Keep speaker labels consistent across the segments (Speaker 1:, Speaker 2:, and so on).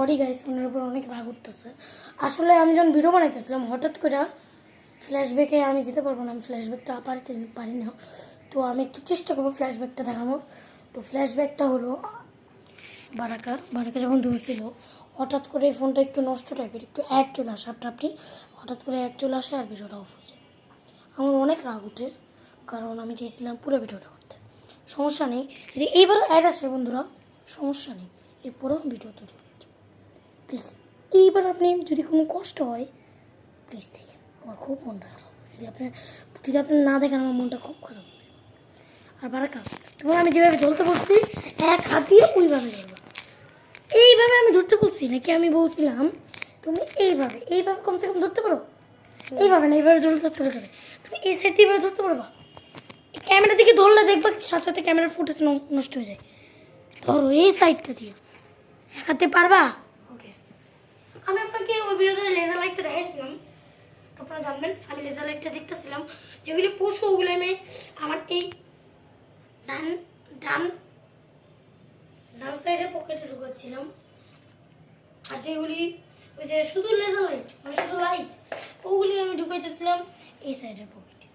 Speaker 1: Sorry guys, ফোনের উপর অনেক রাগ উঠতেছে। আসলে আমি যখন ভিডিও বানাইতেছিলাম হঠাৎ করে ফ্ল্যাশব্যাকে আমি যেতে পারবো না, আমি ফ্ল্যাশব্যাকটা পারি না। তো আমি একটু চেষ্টা করবো ফ্ল্যাশব্যাকটা দেখানোর। তো ফ্ল্যাশব্যাকটা হলো বারাকা যখন ধরছিল হঠাৎ করে এই ফোনটা একটু নষ্ট টাইপের, একটু অ্যাড চলে আসে আপনি হঠাৎ করে অ্যাড চলে আসে আর ভিডিওটা অফ হয়ে যায়। আমার অনেক রাগ উঠে, কারণ আমি চেয়েছিলাম পুরো ভিডিওটা করতে। সমস্যা নেই, যদি এইবার অ্যাড আসে বন্ধুরা সমস্যা নেই, এরপরেও আমি ভিডিও তৈরি করছি। প্লিজ এইবার আপনি যদি কোনো কষ্ট হয় প্লিজ দেখেন, আমার খুব মনটা খারাপ। যদি আপনি না দেখেন আমার মনটা খুব খারাপ হবে। আর বারাকা, তোমার আমি যেভাবে ধরতে বলছি এক হাত দিয়ে ওইভাবে ধরবা। এইভাবে আমি ধরতে বলছি নাকি আমি বলছিলাম তুমি এইভাবে কমসে কম ধরতে পারো? এইভাবে না, এইভাবে ধরলে তো চলে যাবে। তুমি এই সাইড দিয়ে এইভাবে ধরতে পারবা? ক্যামেরা দিকে ধরলে দেখবা সাথে সাথে ক্যামেরার ফুটেজ নষ্ট হয়ে যায়। ধরো এই সাইডটা দিয়ে এক হাতে পারবা? ওকে, আমি আপনাকে ওই ভিডিওতে লেজার লাইটটা দেখাইছিলাম, তো আপনারা জানবেন আমি লেজার লাইটটা দেখতেছিলাম। যেগুলি পশু ওগুলো আমি আমার এই ডান ডান ডান সাইডের পকেটে ঢুকাচ্ছিলাম। আর যেগুলি ওই যে শুধু লেজার লাইট মানে শুধু লাইট ওগুলি আমি ঢুকাইতেছিলাম এই সাইডের পকেটে।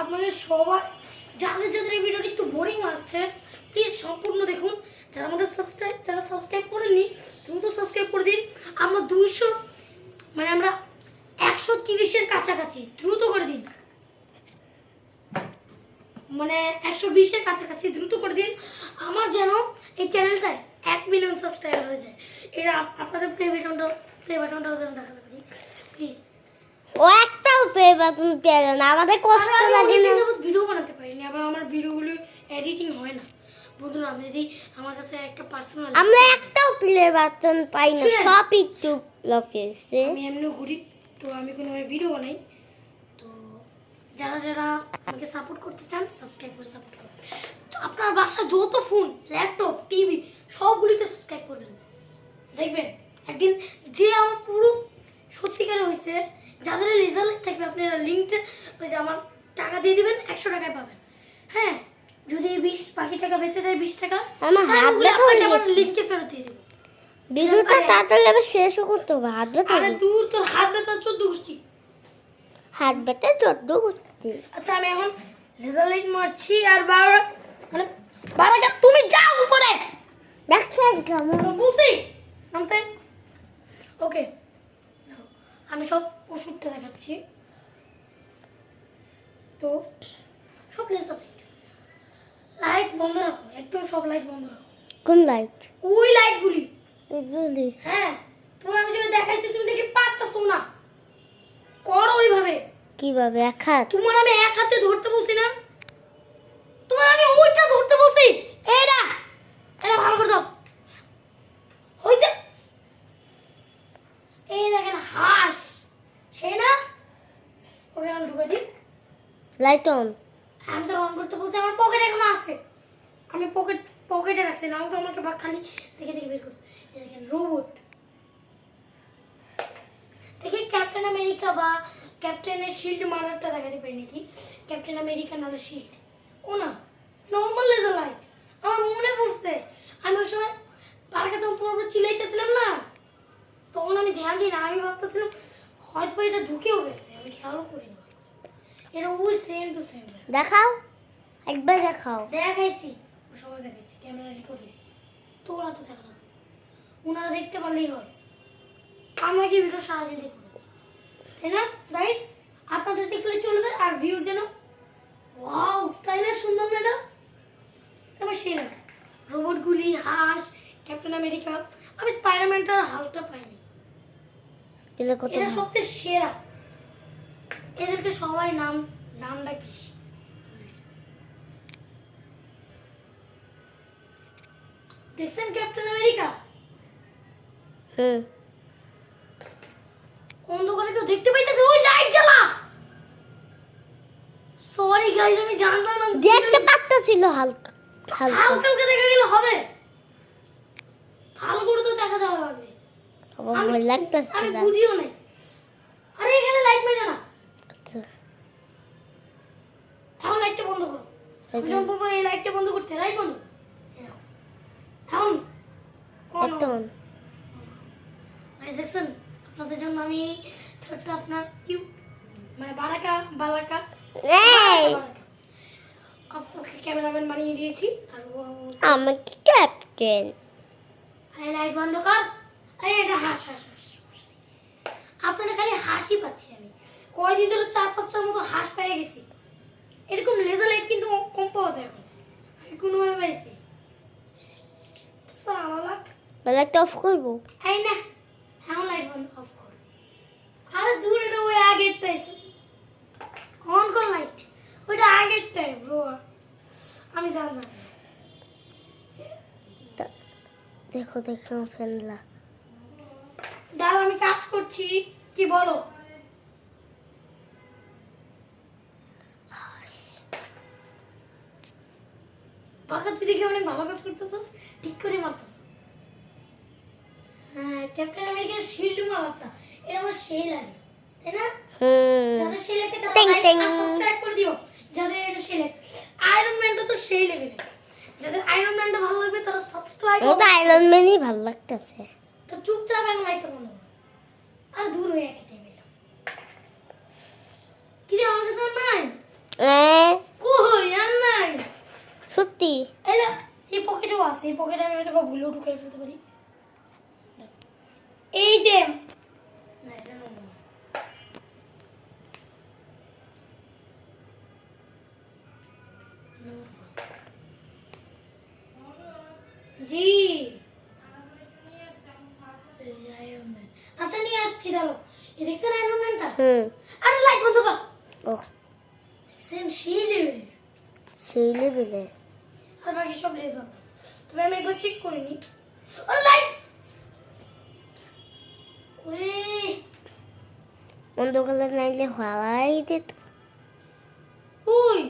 Speaker 1: আপনাদের সবার যাদের এই ভিডিওটি একটু বোরিং লাগছে প্লিজ সম্পূর্ণ দেখুন। যারা সাবস্ক্রাইব করেননি তুমি তো সাবস্ক্রাইব করে দিন। আমরা 200 মানে আমরা 130-এর কাছাকাছি, দ্রুত করে দিন। মানে 120-এর কাছাকাছি দ্রুত করে দিন, আমার যেন এই চ্যানেলটায় 1 মিলিয়ন সাবস্ক্রাইবার হয়ে যায়। এটা আপনাদের প্লে বাটনটাও যেন দেখাতে পারি প্লিজ।
Speaker 2: ও একটাও প্লে বাটন পেলো না, আমাদের কষ্ট লাগে না।
Speaker 1: ভিডিও বানাতে পারিনি, আবার আমার ভিডিওগুলো এডিটিং হয় না। বন্ধুরা আমি যদি আমার কাছে একটা পার্সোনাল,
Speaker 2: আমরা একটাও প্লে বাটন পাই না, সব ইউটিউব লোকেছে।
Speaker 1: আমি এমনিও গরিব, তো আমি কোনোভাবে ভিডিও বানাই। তো যারা আমাকে সাপোর্ট করতে চান সাবস্ক্রাইব করে সাপোর্ট করুন। আপনার বাসা যত ফোন ল্যাপটপ টিভি সবগুলিতে সাবস্ক্রাইব করবেন, দেখবেন একদিন যে আমার পুরো সত্যিকারে হয়েছে। যাদের রেজাল্ট থাকবে আপনারা লিঙ্কটা ওই যে আমার টাকা দিয়ে দিবেন, 100 টাকায় পাবেন। হ্যাঁ, যদি 20 বাকি টাকা বেঁচে যায় 20 টাকা
Speaker 2: আমার হাত ব্যথা হয়ে
Speaker 1: আমার
Speaker 2: গেছে।
Speaker 1: লিঙ্কে ফেরত দিয়ে দেবো।
Speaker 2: ভিডিওটা তাড়াতাড়ি আবার শেষও করতে হবে, হাত ব্যথা
Speaker 1: আরে দূর, তোর হাত ব্যথা 14 গোষ্ঠী।
Speaker 2: হাত ব্যথা জড় করতে।
Speaker 1: আচ্ছা আমি এখন লেজার লাইট মারছি আর মানে বারাকা তুমি যাও উপরে,
Speaker 2: দেখছেন কেমন
Speaker 1: বলছি নামতে। ওকে, আমি সব ওষুধটা দেখাচ্ছি। তো সব লেজার লাইট বন্ধ রাখো, একদম সব লাইট বন্ধ রাখো।
Speaker 2: কোন লাইট?
Speaker 1: ওই লাইটগুলি।
Speaker 2: এগুলি
Speaker 1: হ্যাঁ, তোমার আমি যদি দেখাইছি তুমি দেখি পারতাছো না, করো ওইভাবে।
Speaker 2: কিভাবে? এক হাত?
Speaker 1: তোমার আমি এক হাতে ধরতে বলছি না, তোমার আমি ওইটা ধরতে বলছি। এরা ভালো করে দাও, হইছে? এই দেখেন হাঁস, সেই না? ওকে আমি ঢুকে দিই।
Speaker 2: Light on.
Speaker 1: আমি তো অন করতে বলছি, আমার পকেটে এখনো আছে, আমি পকেটে রাখছি না, আমি তো আমাকে খালি দেখে বের করতে। এই দেখেন রোবট, দেখি ক্যাপ্টেন আমেরিকা বা ক্যাপ্টেনের শিল্ড মারারটা দেখাতে পারি নাকি। ক্যাপ্টেন আমেরিকা নাহলে শিল্ড, ও না নর্মাল লেজার লাইট। আমার মনে পড়ছে আমি ওই সময় বারাকা যখন তোমার উপর চিলাইতেছিলাম না, তখন আমি ধ্যান দিই না, আমি ভাবতেছিলাম হয়তো এটা ঢুকেও গেছে, আমি খেয়ালও করি না। এটা ওই সেম টু সেম।
Speaker 2: দেখাও, একবার দেখাও।
Speaker 1: দেখাইছি, ওই সময় দেখাইছি, ক্যামেরা রেকর্ড হয়েছে। তো ওরা তো দেখা, ওনারা দেখতে পারলেই হয়, আমরা কি ভিডিও সারাদিন দেখব, তাই না গাইস? আপনাদের দেখলে চলবে আর ভিউজ যেন ওয়াও, তাই না? সুন্দর না এটা? আমার সেরা রোবটগুলি, হাঁস, ক্যাপ্টেন আমেরিকা। আমি স্পাইডারম্যানটার হালটা পাইনি, এটা সবচেয়ে সেরা। এদেরকে সবাই নাম ডাকিস। দেখছেন ক্যাপ্টেন আমেরিকা?
Speaker 2: হুম,
Speaker 1: অন্ধকারে কেউ দেখতে পাইতেছে, ওই লাইট জ্বালা। সরি গাইস, আমি জানতাম না
Speaker 2: দেখতে পাচ্ছিল হালকা হালকা।
Speaker 1: হালকা দেখা গেলে হবে, ভালো করে তো দেখা যাওয়া লাগবে।
Speaker 2: আমার লাগতেছে
Speaker 1: আমি
Speaker 2: না।
Speaker 1: বুঝিও নাই। আরে এখানে লাইট মেরে না,
Speaker 2: আচ্ছা,
Speaker 1: এখন লাইটটা বন্ধ করো। আমি যখন বলবো এই লাইটটা বন্ধ করতে, লাইট বন্ধ। এখন
Speaker 2: বাটন
Speaker 1: গাইস দেখছেন আপনাদের জন্য আমি ছোট্ট আপনার কিউ মানে বালাকা
Speaker 2: এই
Speaker 1: আপনাকে ক্যামেরাম্যান বানিয়ে দিয়েছি আর
Speaker 2: আমাকে ক্যাপ্টেন
Speaker 1: লাইট বন্ধ কর। এই এটা হাস হাস হাস আপনারা খালি হাসি পাচ্ছি আমি কয়দিন ধরে 4-5টার মতো হাঁস পেয়ে গেছি এরকম লেজার লাইট কিন্তু কম পাওয়া যায় এখন আমি কোনোভাবে পাইছি সালাক
Speaker 2: বেলাটা অফ করবো
Speaker 1: এই না হ্যাঁ লাইট বন্ধ অফ কর আরে দূর এটা ওই আগেরটাই অন কর লাইট ওইটা আগেরটাই ব্রো আমি জানলাম
Speaker 2: দেখো দেখো ফেললা
Speaker 1: ডাল আমি কাজ করছি কি বলো বাকা তুই দেখে অনেক ভালো কাজ করতেছিস ঠিক করে মারতেছ হ্যাঁ ক্যাপ্টেন আমেরিকার শিল্ড মারাটা এটা আমার সেই লাগে তাই না যাদের সেই লাগে তারা
Speaker 2: টিং
Speaker 1: লাইক
Speaker 2: টিং।
Speaker 1: আর সাবস্ক্রাইব করে দিও যাদের এটা সেই লাগে আয়রন ম্যানটা তো সেই লেভেলে যাদের আয়রন ম্যানটা ভালো লাগবে তারা সাবস্ক্রাইব
Speaker 2: আমার তো আয়রন ম্যানই ভালো লাগতেছে
Speaker 1: তো চুপচাপ এখন লাইটটা বন্ধ করো আর দূর হয়ে একই টেবিল কি রে আমার কাছে আর নাই কই আর নাই
Speaker 2: সত্যি
Speaker 1: এই যে এই পকেটেও আছে এই পকেটে আমি হয়তো বা ভুলেও ঢুকাই ফেলতে পারি এই যে না এটা নোংরা। জি এই যে Iron Man। আচ্ছা নিয়ে আসছি দাঁড়ো এই দেখছেন আয়রন ম্যানটা আরে লাইট বন্ধ কর
Speaker 2: ও
Speaker 1: দেখছেন সেই লেভেলের
Speaker 2: সেই লেভেলে
Speaker 1: আর বাকি সব লেজার তবে আমি একবার চেক করিনি আরে লাইট ওরে
Speaker 2: অন্ধকার নাইলে হওয়াই দিত
Speaker 1: ওই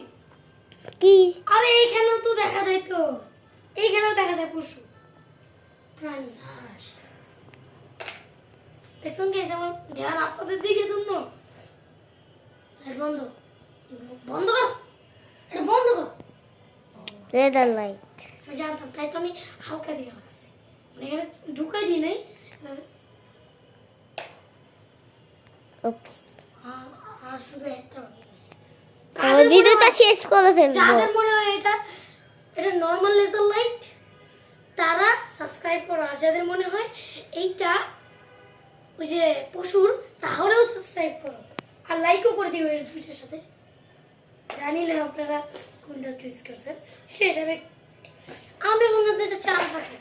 Speaker 2: কি
Speaker 1: আরে এইখানেও তো দেখা যায় তো এইখানেও দেখা যায় পশু প্রাণী হাঁস দেখুন কি আমার ধ্যান আপনাদের দিকে জন্য লাইট বন্ধ বন্ধ করো এটা বন্ধ করো
Speaker 2: রেডার লাইট
Speaker 1: আমি জানতাম তাই তো আমি হালকা দিয়ে রাখছি মানে এখানে ঢুকাই দিই নাই
Speaker 2: উপস
Speaker 1: আর শুধু একটা বাকি আছে।
Speaker 2: আমার ভিডিওটা শেষ করে ফেলবো
Speaker 1: যাদের মনে হয় এটা এটা নরমাল লেজার লাইট তারা সাবস্ক্রাইব করো আর যাদের মনে হয় এইটা ওই যে পশুর তাহলেও সাবস্ক্রাইব করো আর লাইকও করে দিও এর দুইটার সাথে জানি না আপনারা কোনটা চুজ করছেন সে হিসাবে আমি এখন জানতে চাচ্ছি আর পাখি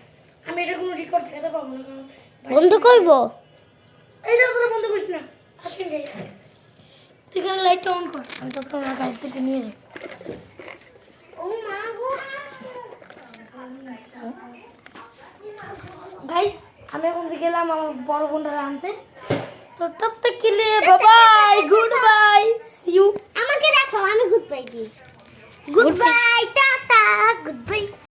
Speaker 1: আমি এটা কোনো রেকর্ড দেখাতে পারবো না কারণ
Speaker 2: বন্ধ করবো
Speaker 1: এই যে তোরা বন্ধ করিস না আসেন গাইস তুই কেন লাইটটা অন কর আমি ততক্ষণ আমার গাইস থেকে নিয়ে যাই ও মা গো গাইস আমি এখন গেলাম আমার বড় বোনটা আনতে তো তব তক के लिए bye good bye see you
Speaker 2: আমাকে দেখো আমি গুড বাই দিই গুড বাই